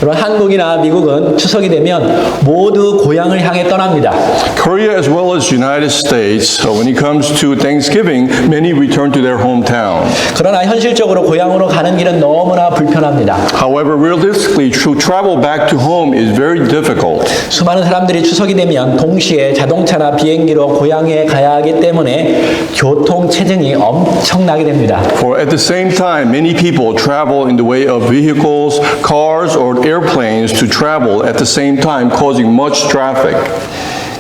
그럼 한국이나 미국은 추석이 되면 모두 고향을 향해 떠납니다. Korea as well as United States, when it comes to Thanksgiving, many return to their hometown. 그러나 현실적으로 고향으로 가는 길은 너무나 불편합니다. However, realistically, to travel back to home is very difficult. 수많은 사람들이 추석이 되면 동시에 자동차나 비행기로 고향에 가야 하기 때문에 교통 체증이 엄청나게 됩니다. For at the same time, many people travel in the way of vehicles, cars, or airplanes to travel at the same time, causing much traffic.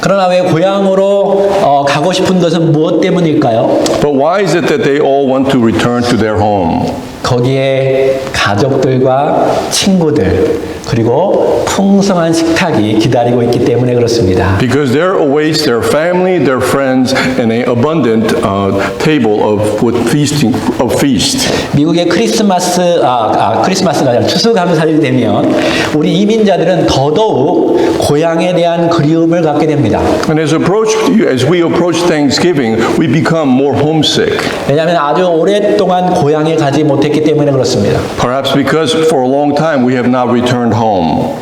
그러나 왜 고향으로 가고 싶은 것은 무엇 때문일까요? But why is it that they all want to return to their home? 거기에 가족들과 친구들 그리고 풍성한 식탁이 기다리고 있기 때문에 그렇습니다. Because there awaits their family, their friends, and an abundant table with feast. 미국의 크리스마스가 아니라 추수감사절이 되면 우리 이민자들은 더더욱 고향에 대한 그리움을 갖게 됩니다. And as we approach Thanksgiving, we become more homesick. 왜냐하면 아주 오랫동안 고향에 가지 못했기 때문에 그렇습니다. Perhaps because for a long time we have not returned home.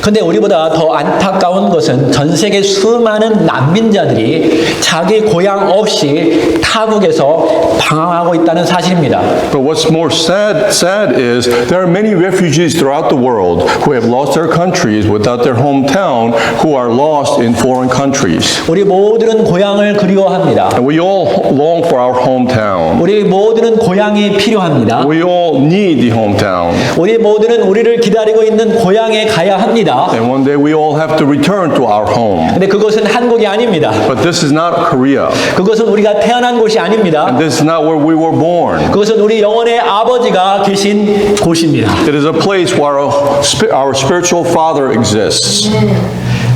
근데 우리보다 더 안타까운 것은 전 세계 수많은 난민자들이 자기 고향 없이 타국에서 방황하고 있다는 사실입니다. But what's more sad is there are many refugees throughout the world who have lost their countries without their hometown, who are lost in foreign countries. 우리 모두는 고향을 그리워합니다. And we all long for our hometown. 우리 모두는 고향이 필요합니다. We all need the hometown. 우리 모두는 우리를 기다리고 있는 고향에 가야 합니다. And one day we all have to return to our home. 근데 그것은 한국이 아닙니다. But this is not Korea. 그것은 우리가 태어난 곳이 아닙니다. And this is not where we were born. 그것은 우리 영혼의 아버지가 계신 곳입니다. It is a place where our spiritual father exists.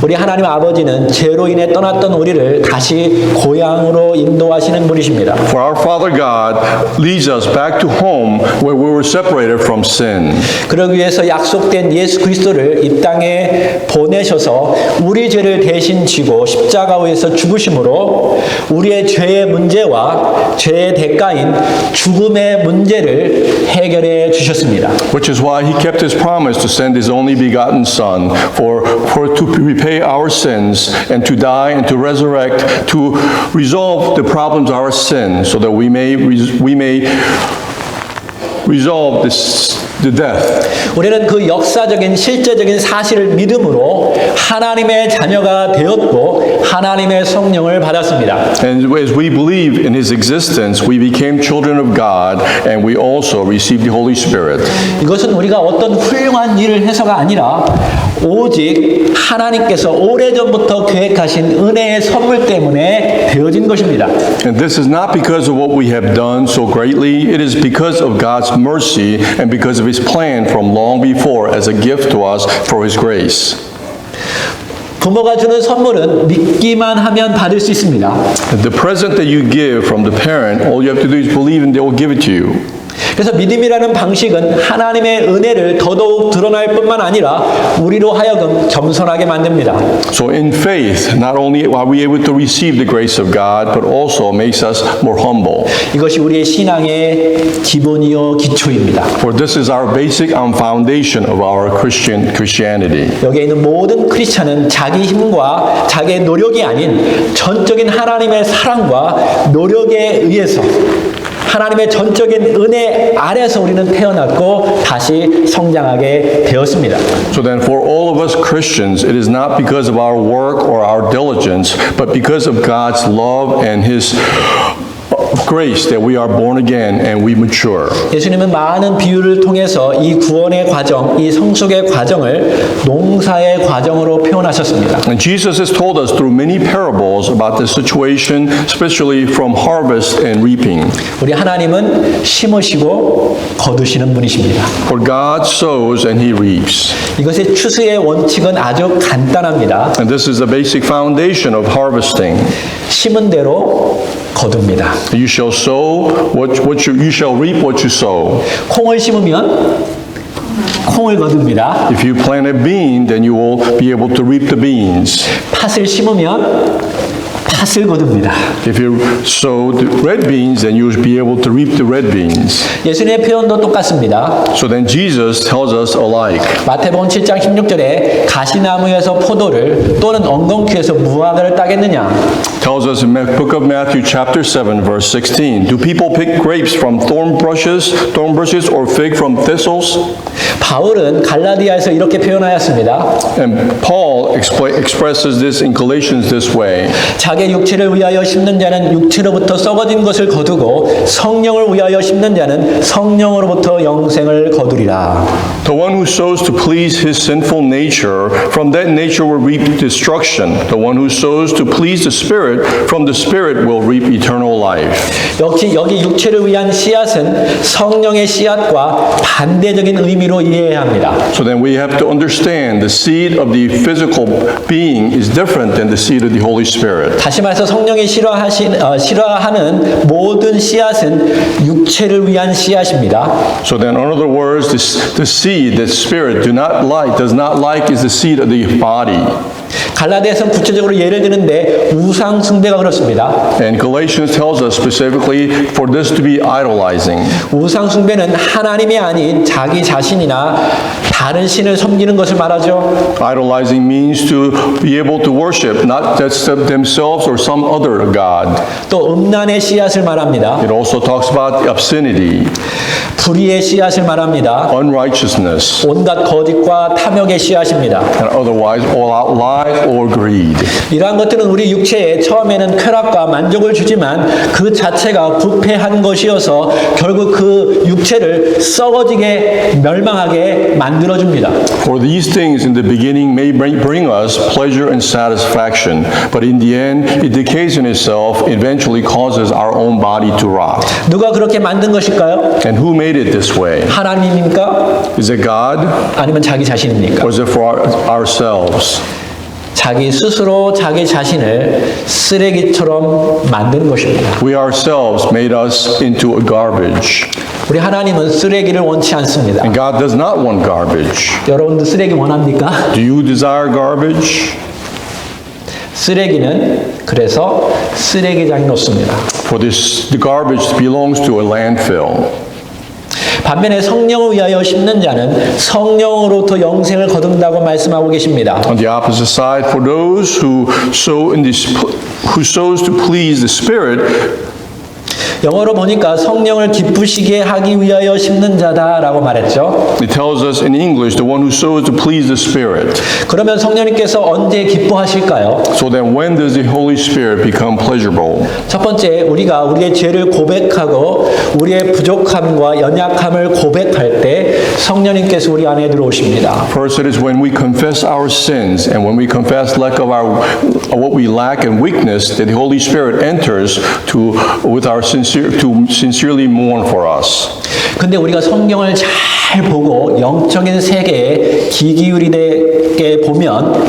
우리 하나님 아버지는 죄로 인해 떠났던 우리를 다시 고향으로 인도하시는 분이십니다. For our Father God leads us back to home where we were separated from sin. 그러기 위해서 약속된 예수 그리스도를 이 땅에 보내셔서 우리 죄를 대신 지고 십자가 위에서 죽으심으로 우리의 죄의 문제와 죄의 대가인 죽음의 문제를 해결해 주셨습니다. Which is why He kept His promise to send His only begotten Son to repay our sins and to die and to resurrect to resolve the problems of our sin, so that we may resolve the death. 우리는 그 역사적인 실제적인 사실을 믿음으로 하나님의 자녀가 되었고 하나님의 성령을 받았습니다. And as we believe in His existence, we became children of God, and we also received the Holy Spirit. 이것은 우리가 어떤 훌륭한 일을 해서가 아니라 오직 하나님께서 오래전부터 계획하신 은혜의 선물 때문에 되어진 것입니다. And this is not because of what we have done so greatly. It is because of God's mercy and because of His plan from long before as a gift to us for His grace. 부모가 주는 선물은 믿기만 하면 받을 수 있습니다. The present that you give from the parent, all you have to do is believe and they will give it to you. 그래서 믿음이라는 방식은 하나님의 은혜를 더더욱 드러날 뿐만 아니라 우리로 하여금 겸손하게 만듭니다. So in faith, not only are we able to receive the grace of God, but also makes us more humble. 이것이 우리의 신앙의 기본이요 기초입니다. For this is our basic foundation of our Christianity. 여기에 있는 모든 크리스천은 자기 힘과 자기의 노력이 아닌 전적인 하나님의 사랑과 노력에 의해서 하나님의 전적인 은혜 아래서 우리는 태어났고 다시 성장하게 되었습니다. So then for all of us Christians, it is not because of our work or our diligence, but because of God's love and His grace that we are born again and we mature. 예수님은 많은 비유를 통해서 이 구원의 과정, 이 성숙의 과정을 농사의 과정으로 표현하셨습니다. And Jesus has told us through many parables about the situation, especially from harvest and reaping. 우리 하나님은 심으시고 거두시는 분이십니다. For God sows and He reaps. 이것의 추수의 원칙은 아주 간단합니다. And this is the basic foundation of harvesting. 심은 대로 거둡니다. You shall sow you shall reap what you sow. 콩을 심으면 콩을 거둡니다. If you plant a bean, then you will be able to reap the beans. 팥을 심으면 팥을 거둡니다. If you sow the red beans, then you'll be able to reap the red beans. 예수님의 표현도 똑같습니다. So then Jesus tells us alike. 마태복음 7장 16절에 가시나무에서 포도를 또는 엉겅퀴에서 무화과를 따겠느냐? Tells us in the book of Matthew chapter 7 verse 16, do people pick grapes from thorn bushes or fig from thistles? 바울은 갈라디아에서 이렇게 표현하였습니다. And Paul expresses this in Galatians this way. 자기 육체를 위하여 심는 자는 육체로부터 썩어진 것을 거두고 성령을 위하여 심는 자는 성령으로부터 영생을 거두리라. The one who sows to please his sinful nature, from that nature will reap destruction. The one who sows to please the Spirit, from the Spirit will reap eternal life. 역시 여기 육체를 위한 씨앗은 성령의 씨앗과 반대적인 의미로 이해해야 합니다. So then we have to understand the seed of the physical being is different than the seed of the Holy Spirit. 다시 말해서 성령이 싫어하는 모든 씨앗은 육체를 위한 씨앗입니다. So then, in other words, the seed that Spirit does not like is the seed of the body. 갈라디아서는 구체적으로 예를 드는데 우상 숭배가 그렇습니다. And Galatians tells us specifically for this to be idolizing. 우상 숭배는 하나님이 아닌 자기 자신이나 다른 신을 섬기는 것을 말하죠. Idolizing means to be able to worship not just themselves or some other god. 또 음란의 씨앗을 말합니다. It also talks about obscenity, 불의의 씨앗을 말합니다. unrighteousness, 온갖 거짓과 탐욕의 씨앗입니다. and otherwise all out lies or greed. 이러한 것들은 우리 육체에 처음에는 쾌락과 만족을 주지만 그 자체가 부패한 것이어서 결국 그 육체를 썩어지게 멸망하게 만들어줍니다. For these things in the beginning may bring us pleasure and satisfaction, but in the end it decays in itself, eventually causes our own body to rot. 누가 그렇게 만든 것일까요? And who made it this way? 하나님입니까? Is it God 아니면 자기 자신입니까? or is it for ourselves? 자기 스스로 자기 자신을 쓰레기처럼 만든 것입니다. We ourselves made us into a garbage. 우리 하나님은 쓰레기를 원치 않습니다. And God does not want garbage. 여러분도 쓰레기 원합니까? Do you desire garbage? 쓰레기는 그래서 쓰레기장에 놓습니다. For this, the garbage belongs to a landfill. 반면에 성령을 위하여 심는 자는 성령으로부터 영생을 거둔다고 말씀하고 계십니다. On the opposite side, for those who sows to please the Spirit, 영어로 보니까 성령을 기쁘시게 하기 위하여 심는 자다라고 말했죠. it tells us in English, the one who sows to please the Spirit. 그러면 성령님께서 언제 기뻐하실까요? So then when does the Holy Spirit become pleasurable? 첫 번째, 우리가 우리의 죄를 고백하고 우리의 부족함과 연약함을 고백할 때 성령님께서 우리 안에 들어오십니다. First, it is when we confess our sins and when we confess lack of what we lack and weakness that the Holy Spirit enters to sincerely mourn for us. 근데 우리가 성경을 잘 보고 영적인 세계에 귀 기울이게 보면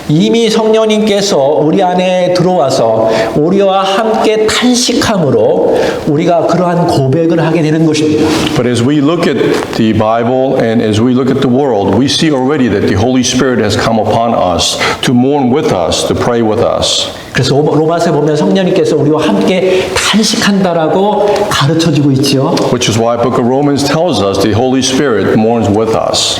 이미 성령님께서 우리 안에 들어와서 우리와 함께 탄식함으로 우리가 그러한 고백을 하게 되는 것입니다. But as we look at the Bible and as we look at the world, we see already that the Holy Spirit has come upon us to mourn with us, to pray with us. 그래서 로마서에 보면 성령님께서 우리와 함께 탄식한다라고 가르쳐주고 있죠. Which is why the book of Romans tells us the Holy Spirit mourns with us.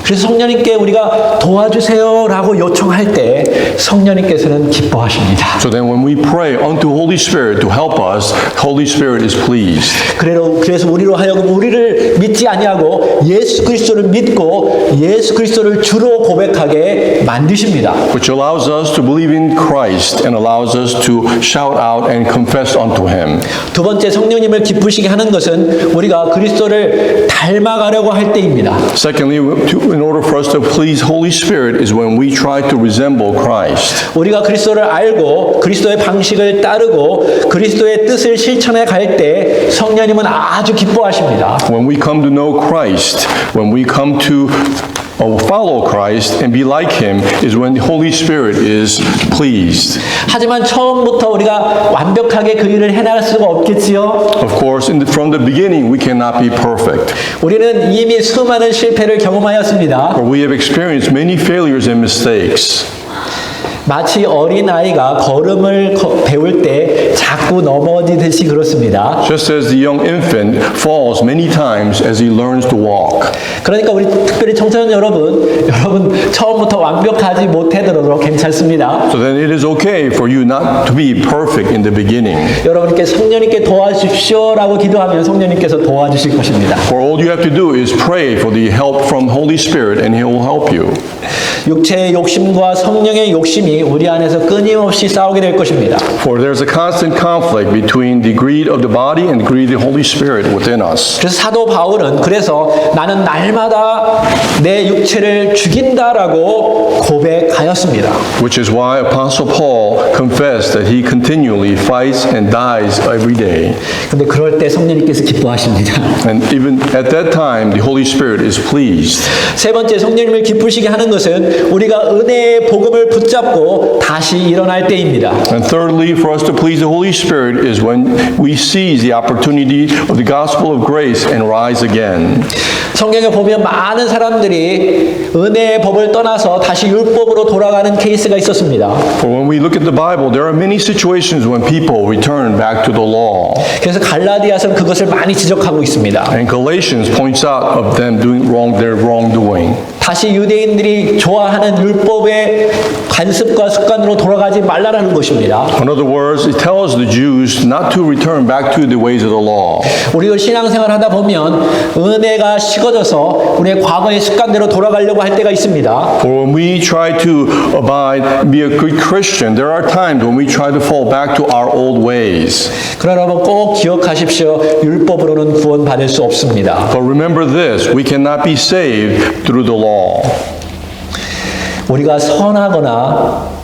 그래서 성령님께 우리가 도와주세요라고 요청할 때 성령님께서는 기뻐하십니다. So then when we pray unto Holy Spirit to help us, Holy Spirit is pleased. 그래서 우리로 하여금 우리를 믿지 아니하고 예수 그리스도를 믿고 예수 그리스도를 주로 고백하게 만드십니다. Which allows us to believe in Christ and allows us to shout out and confess unto Him. 두 번째, 성령님을 기쁘시게 하는 것은 우리가 그리스도를 닮아가려고 할 때입니다. Secondly, in order for us to please Holy Spirit is when we try to resemble Christ. 우리가 그리스도를 알고 그리스도의 방식을 따르고 그리스도의 뜻을 실천해 갈 때 성령님은 아주 기뻐하십니다. When we come to know Christ, when we come to follow Christ and be like Him is when the Holy Spirit is pleased. 하지만 처음부터 우리가 완벽하게 그 일을 해나갈 수가 없겠지요. Of course, from the beginning, we cannot be perfect. 우리는 이미 수많은 실패를 경험하였습니다. For we have experienced many failures and mistakes. 마치 어린아이가 걸음을 배울 때 자꾸 넘어지듯이 그렇습니다. Just as the young infant falls many times as he learns to walk. 그러니까 우리 특별히 청소년 여러분 처음부터 완벽하지 못하더라도 괜찮습니다. So then it is okay for you not to be perfect in the beginning. 여러분께 성령님께 도와주십시오라고 기도하면 성령님께서 도와주실 것입니다. For all you have to do is pray for the help from Holy Spirit and He will help you. 육체의 욕심과 성령의 욕심이 우리 안에서 끊임없이 싸우게 될 것입니다. For there's a constant conflict between the greed of the body and the greed of the Holy Spirit within us. 그래서 사도 바울은 그래서 나는 날마다 내 육체를 죽인다라고 고백하였습니다. Which is why Apostle Paul confessed that he continually fights and dies every day. 근데 그럴 때 성령님께서 기뻐하십니다. And even at that time, the Holy Spirit is pleased. 세 번째 성령님을 기쁘시게 하는 것은 우리가 은혜의 복음을 붙잡고 다시 일어날 때입니다. And thirdly, for us to please the Holy Spirit is when we seize the opportunity of the gospel of grace and rise again. 성경에 보면 많은 사람들이 은혜의 법을 떠나서 다시 율법으로 돌아가는 케이스가 있었습니다. For when we look at the Bible, there are many situations when people return back to the law. 그래서 갈라디아서는 그것을 많이 지적하고 있습니다. And Galatians points out of them doing wrong, their wrongdoing. 다시 유대인들이 좋아하는 율법의 관습과 습관으로 돌아가지 말라라는 것입니다. In other words, it tells the Jews not to return back to the ways of the law. 우리도 신앙생활 하다 보면 은혜가 식어져서 우리의 과거의 습관대로 돌아가려고 할 때가 있습니다. For when we try to abide, be a good Christian, there are times when we try to fall back to our old ways. 그러나 여러분 꼭 기억하십시오. 율법으로는 구원받을 수 없습니다. But remember this, we cannot be saved through the law. 우리가 선하거나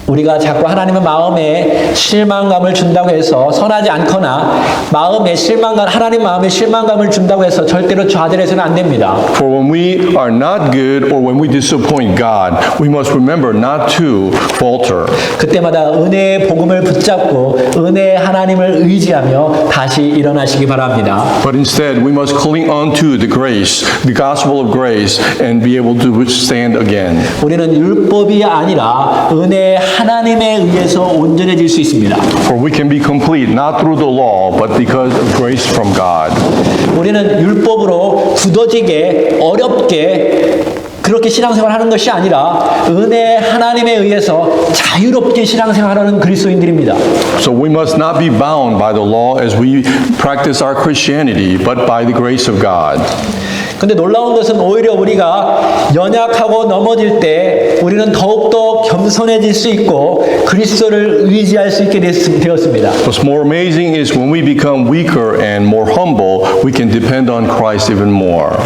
우리가 자꾸 하나님의 마음에 실망감을 준다고 해서 선하지 않거나 마음에 실망감 하나님 마음에 실망감을 준다고 해서 절대로 좌절해서는 안 됩니다. For when we are not good or when we disappoint God, we must remember not to falter. 그때마다 은혜의 복음을 붙잡고 은혜의 하나님을 의지하며 다시 일어나시기 바랍니다. But instead, we must cling on to the grace, the gospel of grace, and be able to stand again. 우리는 율법이 아니라 은혜의 하나님에 의해서 온전해질 수 있습니다. For we can be complete not through the law, but because of grace from God. 우리는 율법으로 굳어지게 어렵게 그렇게 신앙생활 하는 것이 아니라 은혜 하나님에 의해서 자유롭게 신앙생활하는 그리스도인들입니다. So we must not be bound by the law as we practice our Christianity, but by the grace of God. 근데 놀라운 것은 오히려 우리가 연약하고 넘어질 때 우리는 더욱더 겸손해질 수 있고 그리스도를 의지할 수 있게 되었습니다. What's more amazing is when we become weaker and more humble, we can depend on Christ even more.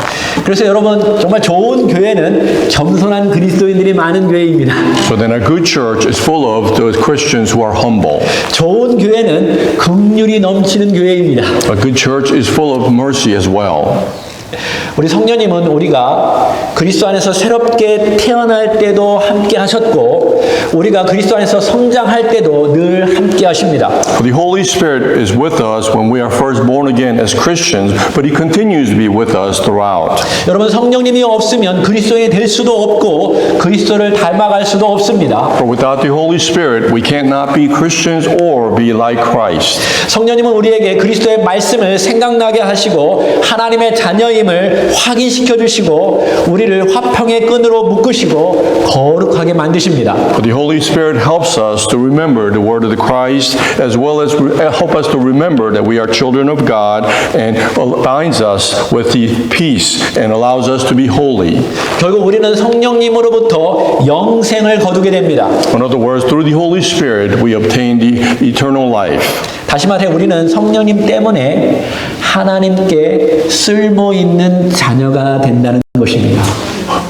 그래서 여러분 정말 좋은 교회는 겸손한 그리스도인들이 많은 교회입니다. So then a good church is full of those Christians who are humble. 좋은 교회는 긍휼이 넘치는 교회입니다. A good church is full of mercy as well. 우리 성령님은 우리가 그리스도 안에서 새롭게 태어날 때도 함께 하셨고 우리가 그리스도 안에서 성장할 때도 늘 함께 하십니다. For the Holy Spirit is with us when we are first born again as Christians, but He continues to be with us throughout. 여러분 성령님이 없으면 그리스도인이 될 수도 없고 그리스도를 닮아갈 수도 없습니다. For without the Holy Spirit, we cannot be Christians or be like Christ. 성령님은 우리에게 그리스도의 말씀을 생각나게 하시고 하나님의 자녀임을 확인시켜 주시고 우리를 화평의 끈으로 묶으시고 거룩하게 만드십니다. But the Holy Spirit helps us to remember the word of the Christ as well as help us to remember that we are children of God and binds us with the peace and allows us to be holy. 결국 우리는 성령님으로부터 영생을 거두게 됩니다. In other words, through the Holy Spirit, we obtain the eternal life. 다시 말해 우리는 성령님 때문에 하나님께 쓸모 있는 자녀가 된다는 것입니다.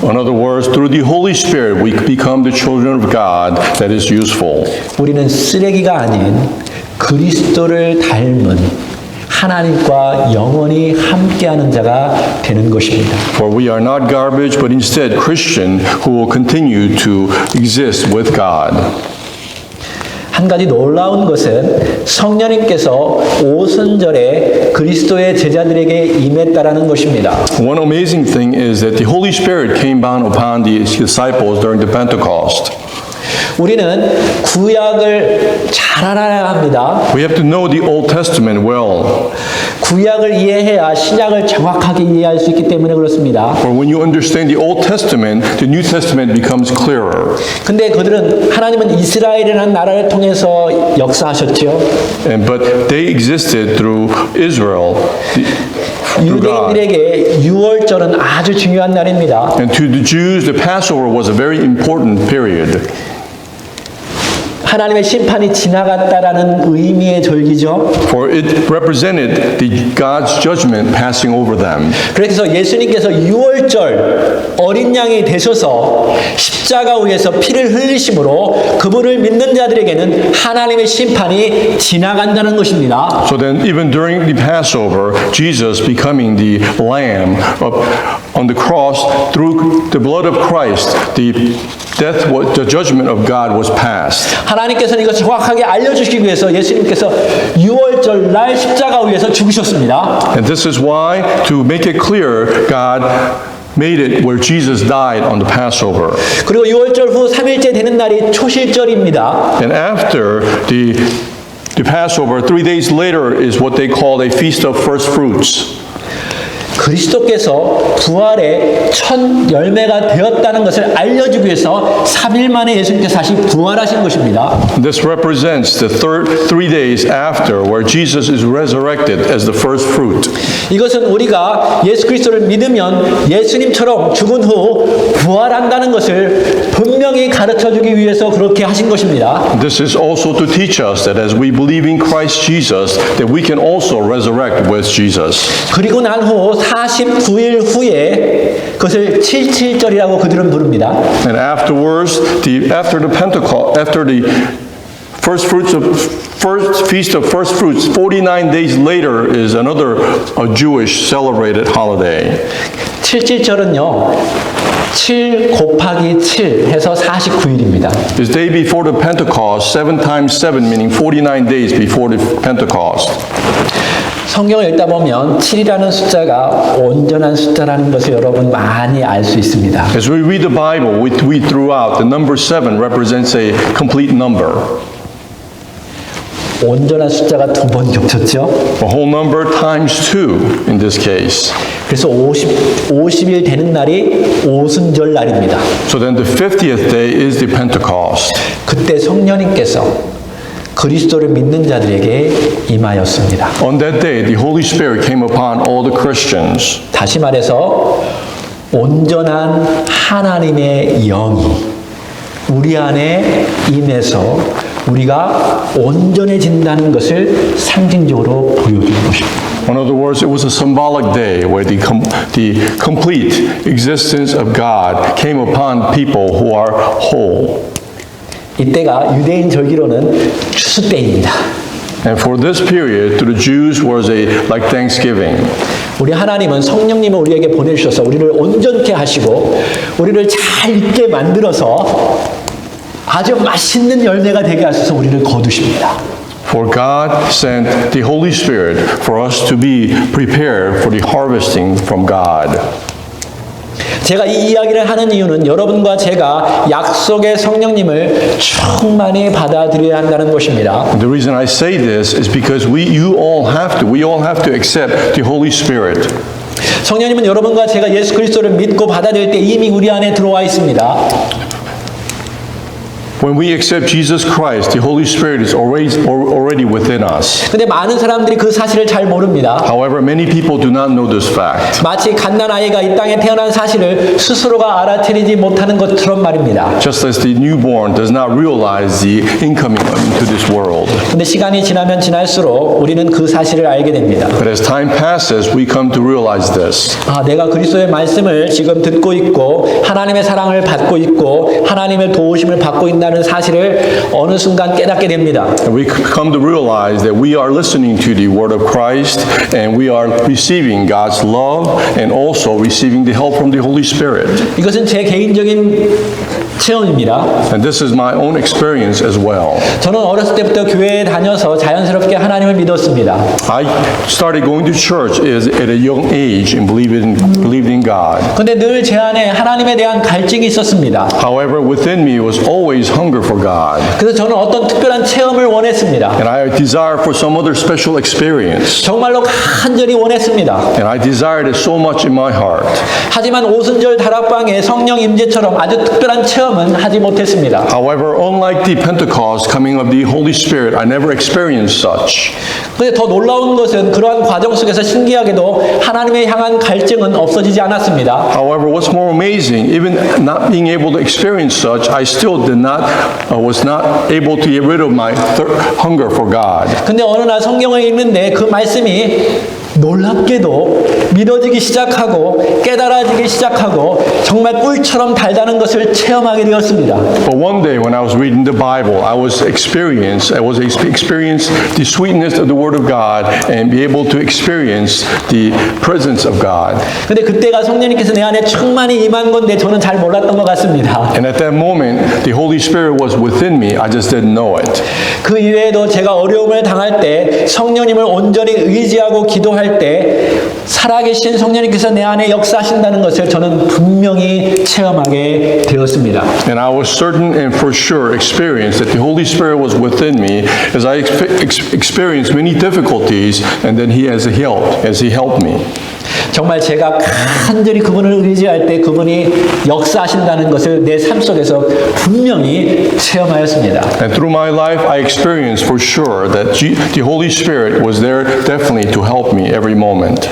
In other words, through the Holy Spirit, we become the children of God that is useful. 우리는 쓰레기가 아닌 그리스도를 닮은 하나님과 영원히 함께하는 자가 되는 것입니다. For we are not garbage, but instead Christian who will continue to exist with God. 한 가지 놀라운 것은 성령님께서 오순절에 그리스도의 제자들에게 임했다라는 것입니다. One amazing thing is that the Holy Spirit came down upon the disciples during the Pentecost. 우리는 구약을 잘 알아야 합니다. We have to know the Old Testament well. 구약을 이해해야 신약을 정확하게 이해할 수 있기 때문에 그렇습니다. For when you understand the Old Testament, the New Testament becomes clearer. 근데 그들은 하나님은 이스라엘이라는 나라를 통해서 역사하셨죠. But they existed through Israel, through God. 유대인들에게 6월절은 아주 중요한 날입니다. And to the Jews, the Passover was a very important period. 하나님의 심판이 지나갔다라는 의미의 절기죠. For it represented God's judgment passing over them. 그래서 예수님께서 6월절 어린 양이 되셔서 십자가 위에서 피를 흘리심으로 그분을 믿는 자들에게는 하나님의 심판이 지나간다는 것입니다. So then, even during the Passover, Jesus becoming the Lamb on the cross, through the blood of Christ, the judgment of God was passed. 하나님께서는 이것을 정확하게 알려주시기 위해서 예수님께서 6월절 날 십자가 위에서 죽으셨습니다. And this is why, to make it clear, God made it where Jesus died on the Passover. 그리고 6월절 후 3일째 되는 날이 초실절입니다. And after the Passover, 3 days later is what they call a Feast of First Fruits. 그리스도께서 부활의 첫 열매가 되었다는 것을 알려주기 위해서 3일 만에 예수님께서 다시 부활하신 것입니다. This represents the 3 days after where Jesus is resurrected as the first fruit. 이것은 우리가 예수 그리스도를 믿으면 예수님처럼 죽은 후 부활한다는 것을 분명히 가르쳐주기 위해서 그렇게 하신 것입니다. This is also to teach us that as we believe in Christ Jesus, that we can also resurrect with Jesus. 그리고 난 후 49일 후에 그것을 77절이라고 그들은 부릅니다. And afterwards, after the Pentecost, after the Feast of First Fruits, 49 days later is another Jewish celebrated holiday. 77절은요. 7 곱하기 7 해서 49일입니다. This day before the Pentecost, 7 times 7, meaning 49 days before the Pentecost. 성경을 읽다 보면 7이라는 숫자가 온전한 숫자라는 것을 여러분 많이 알 수 있습니다. As we read the Bible, we read throughout, the number 7 represents a complete number. 온전한 숫자가 두 번 겹쳤죠. A whole number times 2 in this case. 그래서 50일 되는 날이 오순절 날입니다. So then the 50th day is the Pentecost. 그때 성령님께서 그리스도를 믿는 자들에게 임하였습니다. On that day, the Holy Spirit came upon all the Christians. 다시 말해서 온전한 하나님의 영이 우리 안에 임해서 우리가 온전해진다는 것을 상징적으로 보여주는 것입니다. In other words, it was a symbolic day where the complete existence of God came upon people who are whole. 이때가 유대인 절기로는 추수 때입니다. And for this period, to the Jews was like Thanksgiving. 우리 하나님은 성령님을 우리에게 보내주셔서 우리를 온전케 하시고 우리를 잘 있게 만들어서 아주 맛있는 열매가 되게 하셔서 우리를 거두십니다. For God sent the Holy Spirit for us to be prepared for the harvesting from God. 제가 이 이야기를 하는 이유는 여러분과 제가 약속의 성령님을 충만히 받아들여야 한다는 것입니다. The reason I say this is because we all have to accept the Holy Spirit. 성령님은 여러분과 제가 예수 그리스도를 믿고 받아들일 때 이미 우리 안에 들어와 있습니다. When we accept Jesus Christ, the Holy Spirit is already within us. 근데 많은 사람들이 그 사실을 잘 모릅니다. However, many people do not know this fact. 마치 갓난아이가 이 땅에 태어난 사실을 스스로가 알아차리지 못하는 것처럼 말입니다. Just as the newborn does not realize the incoming into this world. 근데 시간이 지나면 지날수록 우리는 그 사실을 알게 됩니다. But as time passes, we come to realize this. 아, 내가 그리스도의 말씀을 지금 듣고 있고 하나님의 사랑을 받고 있고 하나님의 도우심을 받고 있다는 사실을 어느 순간 깨닫게 됩니다. And we come to realize that we are listening to the word of Christ and we are receiving God's love and also receiving the help from the Holy Spirit. 이것은 제 개인적인 체험입니다. And this is my own experience as well. 저는 어렸을 때부터 교회에 다녀서 자연스럽게 하나님을 믿었습니다. I started going to church at a young age and believed in God. 근데 늘 제 안에 하나님에 대한 갈증이 있었습니다. However, within me was always hunger for God. 그래서 저는 어떤 특별한 체험을 원했습니다. And I desire for some other special experience. 정말로 간절히 원했습니다. And I desired it so much in my heart. 하지만 오순절 다락방의 성령 임재처럼 아주 특별한 체험은 하지 못했습니다. However, unlike the Pentecost coming of the Holy Spirit, I never experienced such. 근데 더 놀라운 것은 그러한 과정 속에서 신기하게도 하나님에 향한 갈증은 없어지지 않았습니다. However, what's more amazing, even not being able to experience such, I still was not able to get rid of my hunger for God. 근데 어느 날 성경을 읽는데 그 말씀이 놀랍게도 믿어지기 시작하고 깨달아지기 시작하고 정말 꿀처럼 달다는 것을 체험하게 되었습니다. But one day when I was reading the Bible, I was experience the sweetness of the Word of God and be able to experience the presence of God. 근데 그때가 성령님께서 내 안에 충만히 임한 건데 저는 잘 몰랐던 것 같습니다. And at that moment, the Holy Spirit was within me. I just didn't know it. 그 이외에도 제가 어려움을 당할 때 성령님을 온전히 의지하고 기도할 때 살아계신 성령님께서 내 안에 역사하신다는 것을 저는 분명히 체험하게 되었습니다. And I was certain and for sure experienced that the Holy Spirit was within me as I experienced many difficulties, and then as He helped me. 정말 제가 간절히 그분을 의지할 때 그분이 역사하신다는 것을 내 삶 속에서 분명히 체험하였습니다. And through my life, I experienced for sure that the Holy Spirit was there definitely to help me every moment.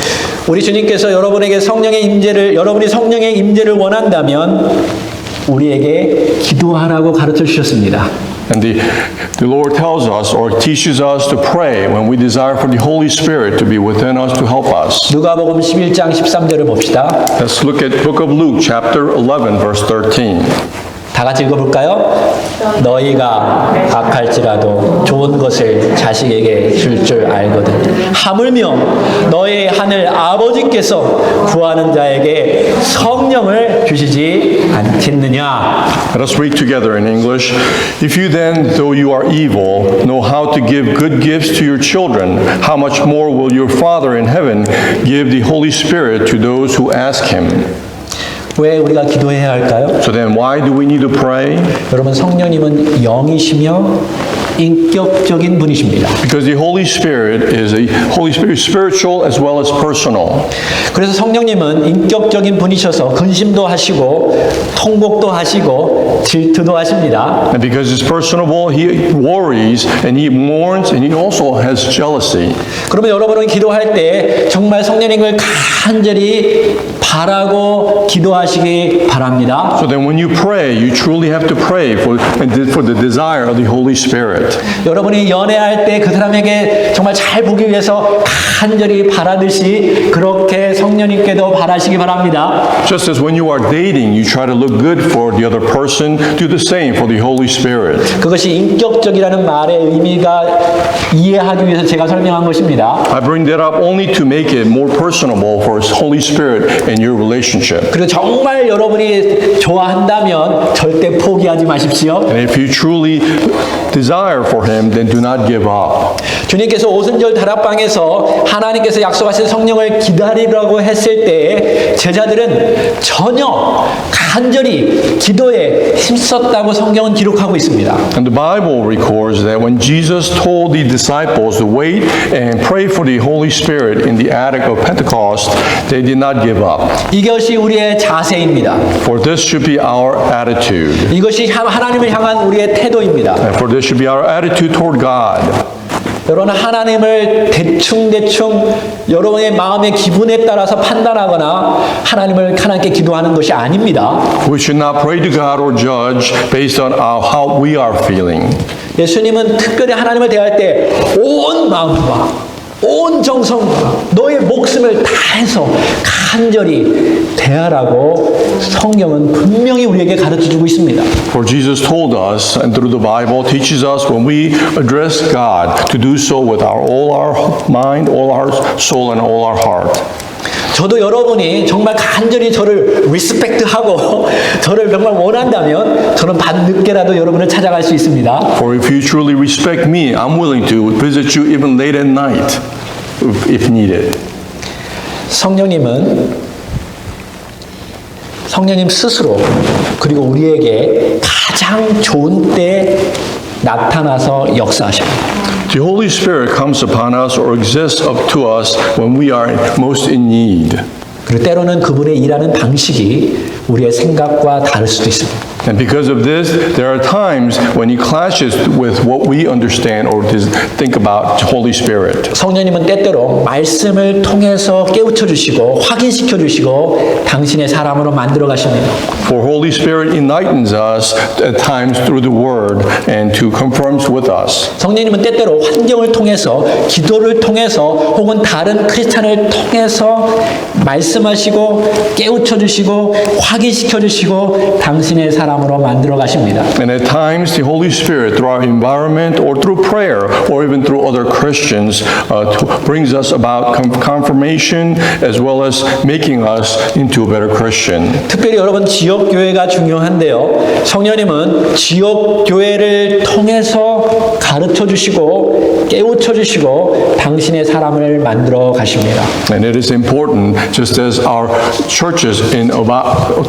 우리 주님께서 여러분이 성령의 임재를 원한다면 우리에게 기도하라고 가르쳐 주셨습니다. And the Lord tells us or teaches us to pray when we desire for the Holy Spirit to be within us to help us. 누가복음 11장 13절을 봅시다. Let's look at Book of Luke, chapter 11, verse 13. 다 같이 읽어볼까요? 너희가 악할지라도 좋은 것을 자식에게 줄 줄 알거든. 하물며 너희 하늘 아버지께서 구하는 자에게 성령을 주시지 않겠느냐. Let us read together in English. If you then, though you are evil, know how to give good gifts to your children, how much more will your Father in heaven give the Holy Spirit to those who ask Him? 왜 우리가 기도해야 할까요? So then why do we need to pray? 여러분 성령님은 영이시며 인격적인 분이십니다. Because the Holy Spirit is spiritual as well as personal. 그래서 성령님은 인격적인 분이셔서 근심도 하시고 통곡도 하시고 질투도 하십니다. And because He's personable, He worries and He mourns and He also has jealousy. 그러면 여러분은 기도할 때 정말 성령님을 간절히 바라고 기도하시기 바랍니다. So then when you pray, you truly have to pray for the desire of the Holy Spirit. 여러분이 연애할 때 그 사람에게 정말 잘 보기 위해서 간절히 바라듯이 그렇게 성령님께도 바라시기 바랍니다. Just as when you are dating, you try to look good for the other person, do the same for the Holy Spirit. 그것이 인격적이라는 말의 의미가 이해하기 위해서 제가 설명한 것입니다. I bring that up only to make it more personable for His Holy Spirit and your relationship. 그리고 정말 여러분이 좋아한다면 절대 포기하지 마십시오. And if you truly desire for Him, then do not give up. 주님께서 오순절 다락방에서 하나님께서 약속하신 성령을 기다리라고 했을 때 제자들은 전혀 간절히 기도에 힘썼다고 성경은 기록하고 있습니다. And the Bible records that when Jesus told the disciples to wait and pray for the Holy Spirit in the attic of Pentecost, they did not give up. 이것이 우리의 자세입니다. For this should be our attitude. 이것이 하나님을 향한 우리의 태도입니다. And for this should be our attitude toward God. 여러분 하나님을 대충 여러분의 마음의 기분에 따라서 판단하거나 하나님께 기도하는 것이 아닙니다. We should not pray to God or judge based on how we are feeling. 예수님은 특별히 하나님을 대할 때 온 마음과 온 정성과 너의 목숨을 다해서 간절히 대하라고 성경은 분명히 우리에게 가르쳐주고 있습니다. For Jesus told us, and through the Bible teaches us, when we address God, to do so with all our mind, all our soul, and all our heart. 저도 여러분이 정말 간절히 저를 리스펙트하고 저를 정말 원한다면 저는 밤늦게라도 여러분을 찾아갈 수 있습니다. For if you truly respect me, I'm willing to visit you even late at night if needed. 성령님 스스로 그리고 우리에게 가장 좋은 때 나타나서 역사하십니다. The Holy Spirit comes upon us or exists up to us when we are most in need. 그리고 때로는 그분의 일하는 방식이 우리의 생각과 다를 수도 있습니다. And because of this, there are times when he clashes with what we understand or think about the Holy Spirit. 성령님은 때때로 말씀을 통해서 깨우쳐 주시고 확인시켜 주시고 당신의 사람으로 만들어 가십니다. For Holy Spirit enlightens us at times through the Word and to confirms with us. 성령님은 때때로 환경을 통해서 기도를 통해서 혹은 다른 크리스찬을 통해서 말씀하시고 깨우쳐 주시고 확인시켜 주시고 당신의 사람으로 만들어 가십니다. And at times, the Holy Spirit, through our environment or through prayer or even through other Christians, brings us about confirmation as well as making us into a better Christian. 특별히 여러분 지역 교회가 중요한데요. 성령님은 지역 교회를 통해서 가르쳐 주시고 깨우쳐 주시고 당신의 사람을 만들어 가십니다. And it is important, just as our churches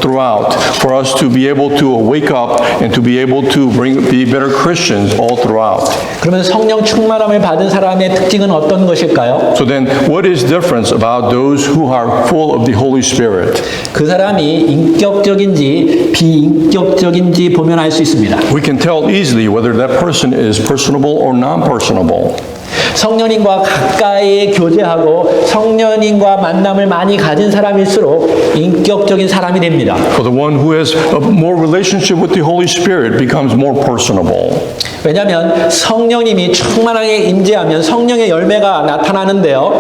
throughout, for us to be able to wake up and to be able to be better Christians all throughout. 그러면 성령 충만함을 받은 사람의 특징은 어떤 것일까요? So then, what is difference about those who are full of the Holy Spirit? 그 사람이 인격적인지 비인격적인지 보면 알 수 있습니다. We can tell easily whether that person is personable or non-personable. 성령님과 가까이 교제하고 성령님과 만남을 많이 가진 사람일수록 인격적인 사람이 됩니다. For the one who has a more relationship with the Holy Spirit becomes more personable. 왜냐하면 성령님이 충만하게 임재하면 성령의 열매가 나타나는데요.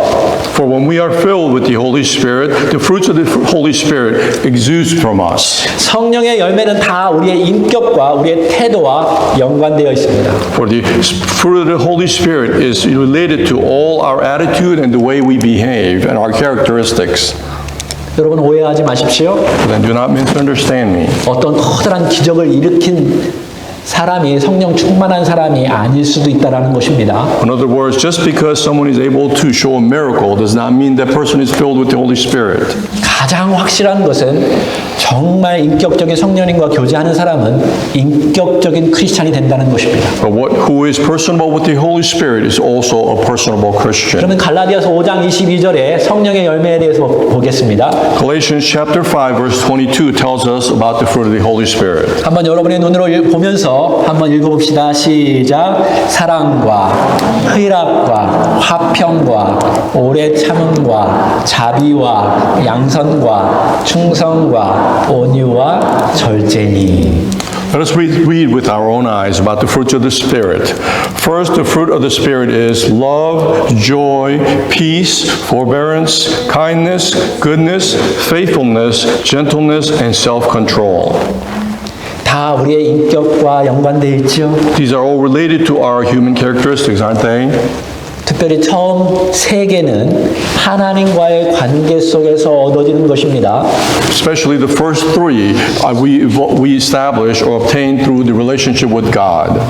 For when we are filled with the Holy Spirit, the fruits of the Holy Spirit exude from us. 성령의 열매는 다 우리의 인격과 우리의 태도와 연관되어 있습니다. For the fruit of the Holy Spirit is related to all our attitude and the way we behave and our characteristics. 여러분 오해하지 마십시오. Then do not misunderstand me. 어떤 커다란 기적을 일으킨 사람이 성령 충만한 사람이 아닐 수도 있다라는 것입니다. In other words, just because someone is able to show a miracle does not mean that person is filled with the Holy Spirit. 가장 확실한 것은 정말 인격적인 성령님과 교제하는 사람은 인격적인 크리스찬이 된다는 것입니다. But who is personable with the Holy Spirit is also a personable Christian. 그러면 갈라디아서 5장 22절에 성령의 열매에 대해서 보겠습니다. Galatians chapter 5 verse 22 tells us about the fruit of the Holy Spirit. 한번 여러분의 눈으로 보면서 한번 읽어봅시다. 시작. 사랑과 희락과 화평과 오래 참음과 자비와 양선과 충성과 온유와 절제니. Let us read with our own eyes about the fruits of the Spirit. First, the fruit of the Spirit is love, joy, peace, forbearance, kindness, goodness, faithfulness, gentleness, and self-control. 다 우리의 인격과 연관되어 있죠. These are all related to our human characteristics, aren't they? 특별히 처음 세 개는 하나님과의 관계 속에서 얻어지는 것입니다. Especially the first three we establish or obtain through the relationship with God.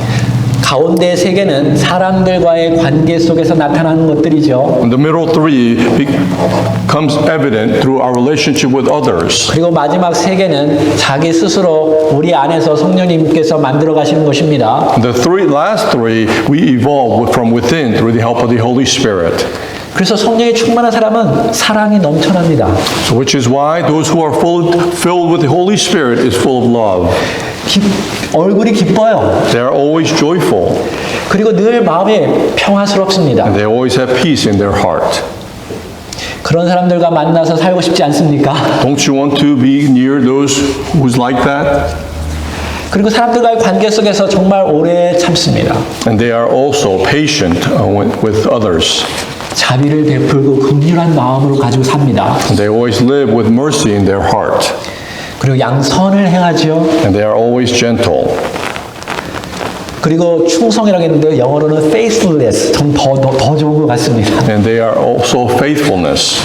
가운데 세 개는 사람들과의 관계 속에서 나타나는 것들이죠. And the middle three becomes evident through our relationship with others. 그리고 마지막 세 개는 자기 스스로 우리 안에서 성령님께서 만들어 가시는 것입니다. The last three we evolve from within through the help of the Holy Spirit. 그래서 성령이 충만한 사람은 사랑이 넘쳐납니다. So which is why those who are filled with the Holy Spirit is full of love. 얼굴이 기뻐요. They are always joyful. 그리고 늘 마음에 평화스럽습니다. And they always have peace in their heart. 그런 사람들과 만나서 살고 싶지 않습니까? Don't you want to be near those who's like that? 그리고 사람들과의 관계 속에서 정말 오래 참습니다. And they are also patient with others. 자비를 베풀고 긍휼한 마음으로 가지고 삽니다. And they always live with mercy in their heart. 그리고 양선을 행하죠. And they are always gentle. 그리고 충성이라고 했는데 영어로는 faithfulness 좀 더 좋은 것 같습니다. And they are also faithfulness.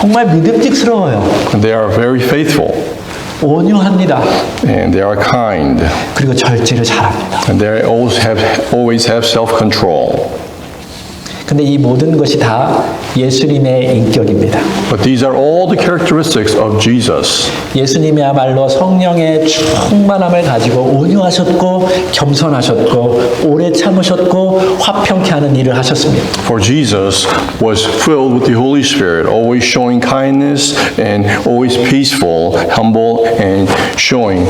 정말 믿음직스러워요. And they are very faithful. 온유합니다. And they are kind. 그리고 절제를 잘합니다. And they always have self-control. 근데 이 모든 것이 다 예수님의 인격입니다. But these are all the characteristics of Jesus. 예수님이야말로 성령의 충만함을 가지고 온유하셨고 겸손하셨고 오래 참으셨고 화평케 하는 일을 하셨습니다. For Jesus was filled with the Holy Spirit, always showing kindness and always peaceful, humble, and showing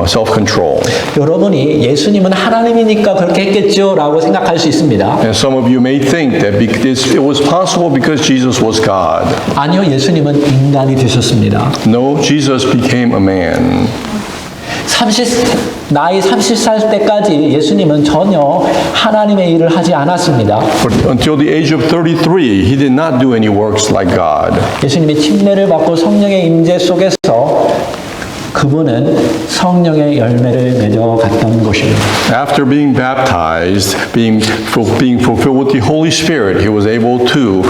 self-control. 여러분이 예수님은 하나님이니까 그렇게 했겠죠 라고 생각할 수 있습니다. And some of you may think that it was possible because Jesus was God. 아니요, 예수님은 인간이 되셨습니다. No, Jesus became a man. 나이 30살 때까지 예수님은 전혀 하나님의 일을 하지 않았습니다. But until the age of 33, he did not do any works like God. 예수님이 침례를 받고 성령의 임재 속에서 그분은 성령의 열매를 맺어갔던 것입니다. After being baptized, being fulfilled with the Holy Spirit, he was able to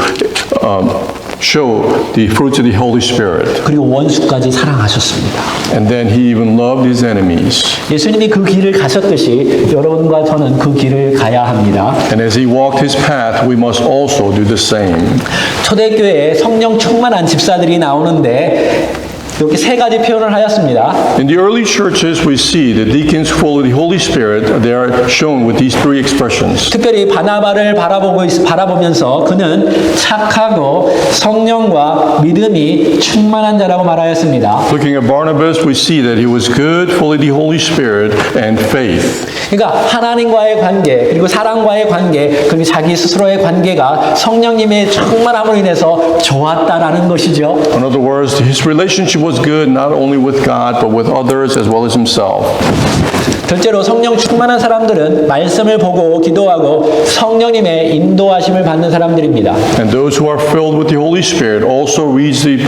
show the fruits of the Holy Spirit. 그리고 원수까지 사랑하셨습니다. And then he even loved his enemies. 예수님이 그 길을 가셨듯이 여러분과 저는 그 길을 가야 합니다. And as he walked his path, we must also do the same. 초대교회에 성령 충만한 집사들이 나오는데 여기 세 가지 표현을 하였습니다. In the early churches, we see the deacons full of the Holy Spirit. They are shown with these three expressions. 특별히 바나바를 바라보면서 그는 착하고 성령과 믿음이 충만한 자라고 말하였습니다. Looking at Barnabas, we see that he was good, full of the Holy Spirit, and faith. 그러니까 하나님과의 관계, 그리고 사람과의 관계, 그리고 자기 스스로의 관계가 성령님의 충만함으로 인해서 좋았다라는 것이죠. In other words, his relationship was good not only with God, but with others as well as himself. 둘째로 성령 충만한 사람들은 말씀을 보고 기도하고 성령님의 인도하심을 받는 사람들입니다. And those who are filled with the Holy Spirit also reads the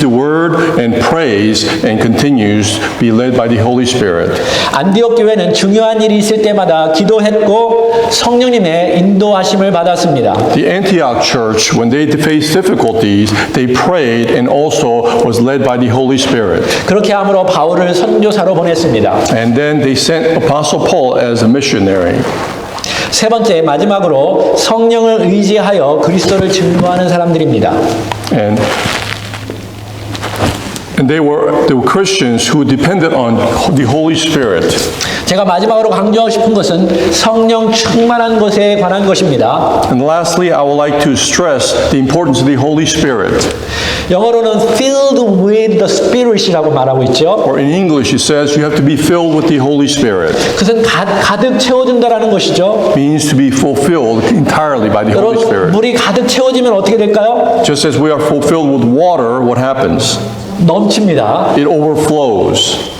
word and prays and continues to be led by the Holy Spirit. 안디옥 교회는 중요한 일이 있을 때마다 기도했고 성령님의 인도하심을 받았습니다. The Antioch church, when they faced difficulties, they prayed and also was led by the Holy Spirit. 그렇게 함으로 바울을 선교사로 보냈습니다. And then they sent Apostle Paul as a missionary. 세 번째, 마지막으로 성령을 의지하여 그리스도를 증거하는 사람들입니다. And they were Christians who depended on the Holy Spirit. 제가 마지막으로 강조하고 싶은 것은 성령 충만한 것에 관한 것입니다. And lastly, I would like to stress the importance of the Holy Spirit. 영어로는 filled with the Spirit이라고 말하고 있죠. Or in English, it says you have to be filled with the Holy Spirit. 그것은 가득 채워준다라는 것이죠. Means to be fulfilled entirely by the Holy 여러분, Spirit. 물이 가득 채워지면 어떻게 될까요? Just as we are fulfilled with water, what happens? 넘칩니다. It overflows.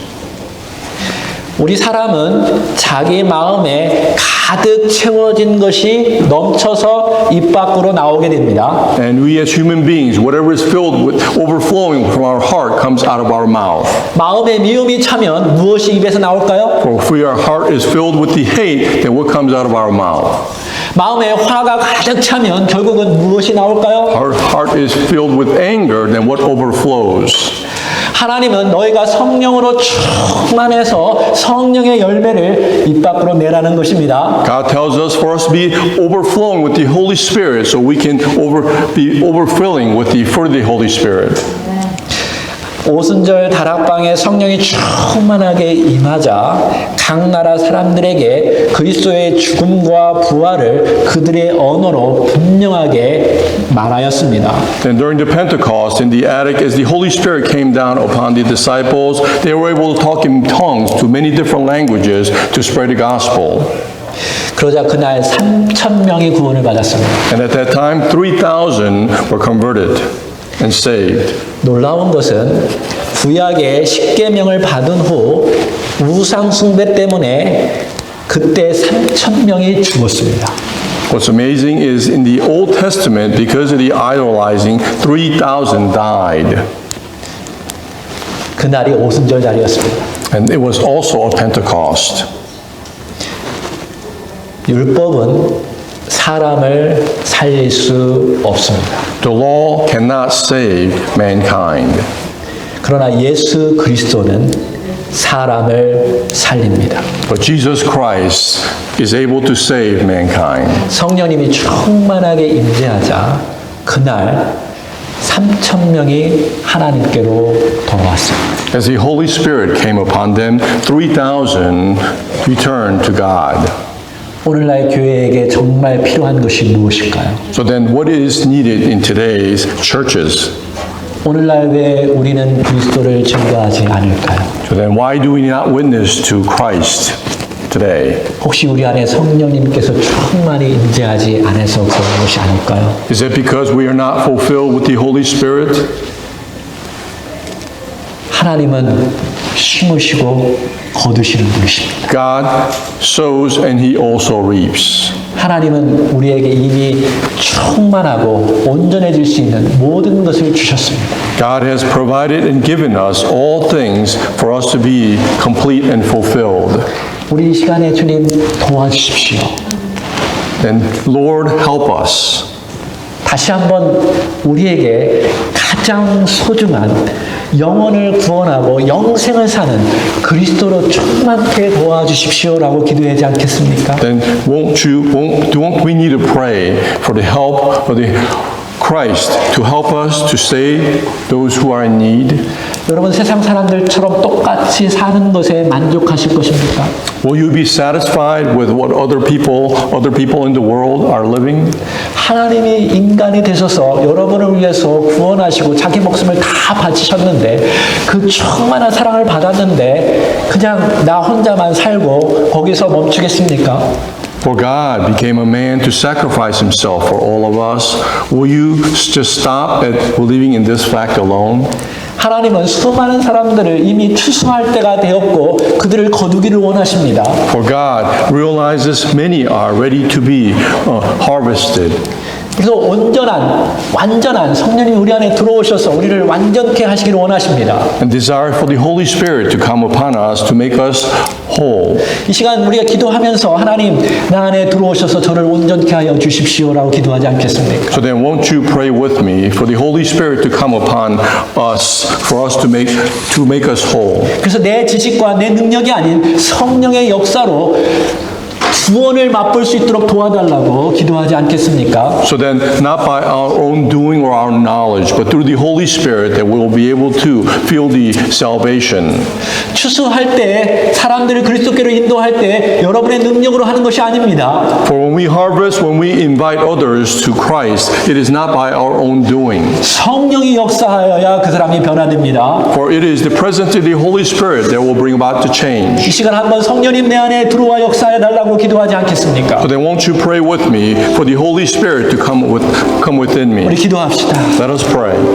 우리 사람은 자기 마음에 가득 채워진 것이 넘쳐서 입 밖으로 나오게 됩니다. And we as human beings, whatever is filled with, overflowing from our heart comes out of our mouth. 마음에 미움이 차면 무엇이 입에서 나올까요? For if our heart is filled with the hate, then what comes out of our mouth? 마음에 화가 가득 차면 결국은 무엇이 나올까요? Our heart is filled with anger, then what overflows? 하나님은 너희가 성령으로 충만해서 성령의 열매를 입 밖으로 내라는 것입니다. God tells us for us to be overflowing with the Holy Spirit so we can be overfilling with the fruit of the Holy Spirit. 오순절 다락방에 성령이 충만하게 임하자 각 나라 사람들에게 그리스도의 죽음과 부활을 그들의 언어로 분명하게 말하였습니다. And during the Pentecost in the attic, as the Holy Spirit came down upon the disciples, they were able to talk in tongues to many different languages to spread the gospel. 그러자 그날 3,000명이 구원을 받았습니다. And at that time, 3,000 were converted and saved. 놀라운 것은 구약의 십계명을 받은 후 우상 숭배 때문에 그때 3,000명이 죽었습니다. What's amazing is in the Old Testament, because of the idolizing, 3,000 died. 그날이 오순절 날이었습니다. And it was also a Pentecost. 율법은 사람을 살릴 수 없습니다. The law cannot save mankind. 그러나 예수 그리스도는 사람을 살립니다. But Jesus Christ is able to save mankind. 성령님이 충만하게 임재하자 그날 3,000명이 하나님께로 돌아왔습니다. As the Holy Spirit came upon them, 3,000 returned to God. 오늘날 교회에게 정말 필요한 것이 무엇일까요? So then what is needed in today's churches? 오늘날 왜 우리는 그리스도를 증거하지 않을까요? So then why do we not witness to Christ today? 혹시 우리 안에 성령님께서 충만히 임재하지 않아서 그런 것이 아닐까요? Is it because we are not fulfilled with the Holy Spirit? 하나님은 심으시고 거두시는 분이십니다. God sows and he also reaps. 하나님은 우리에게 이미 충만하고 온전해질 수 있는 모든 것을 주셨습니다. God has provided and given us all things for us to be complete and fulfilled. 우리 이 시간에 주님 도와주십시오. And Lord, help us. 다시 한번 우리에게 가장 소중한 영혼을 구원하고 영생을 사는 그리스도로 충만케 도와주십시오라고 기도하지 않겠습니까? Then don't we need to pray for the help of the Christ to help us to save those who are in need? 여러분 세상 사람들처럼 똑같이 사는 것에 만족하실 것입니까? Will you be satisfied with what other people in the world are living? 하나님이 인간이 되셔서 여러분을 위해서 구원하시고 자기 목숨을 다 바치셨는데 그 충만한 사랑을 받았는데 그냥 나 혼자만 살고 거기서 멈추겠습니까? For God became a man to sacrifice himself for all of us. Will you just stop at believing in this fact alone? 하나님은 수많은 사람들을 이미 추수할 때가 되었고 그들을 거두기를 원하십니다. For God realizes many are ready to be harvested. 그래서 완전한 성령님이 우리 안에 들어오셔서 우리를 완전케 하시기를 원하십니다. And desire for the Holy Spirit to come upon us to make us whole. 이 시간 우리가 기도하면서 하나님 나 안에 들어오셔서 저를 온전케 하여 주십시오라고 기도하지 않겠습니까? So then won't you pray with me for the Holy Spirit to come upon us for us to make us whole. 그래서 내 지식과 내 능력이 아닌 성령의 역사로 구원을 맛볼 수 있도록 도와달라고 기도하지 않겠습니까? So then not by our own doing or our knowledge, but through the Holy Spirit that we will be able to feel the salvation. 추수할 때 사람들을 그리스도께로 인도할 때 여러분의 능력으로 하는 것이 아닙니다. For when we harvest, when we invite others to Christ, it is not by our own doing. 성령이 역사하여야 그 사람이 변화됩니다. For it is the presence of the Holy Spirit that will bring about the change. 이 시간 한번 성령님 내 안에 들어와 역사해 달라고 기도하지 않겠습니까? So then won't you pray with me for the Holy Spirit to come within me? 우리 기도합시다. Let us pray.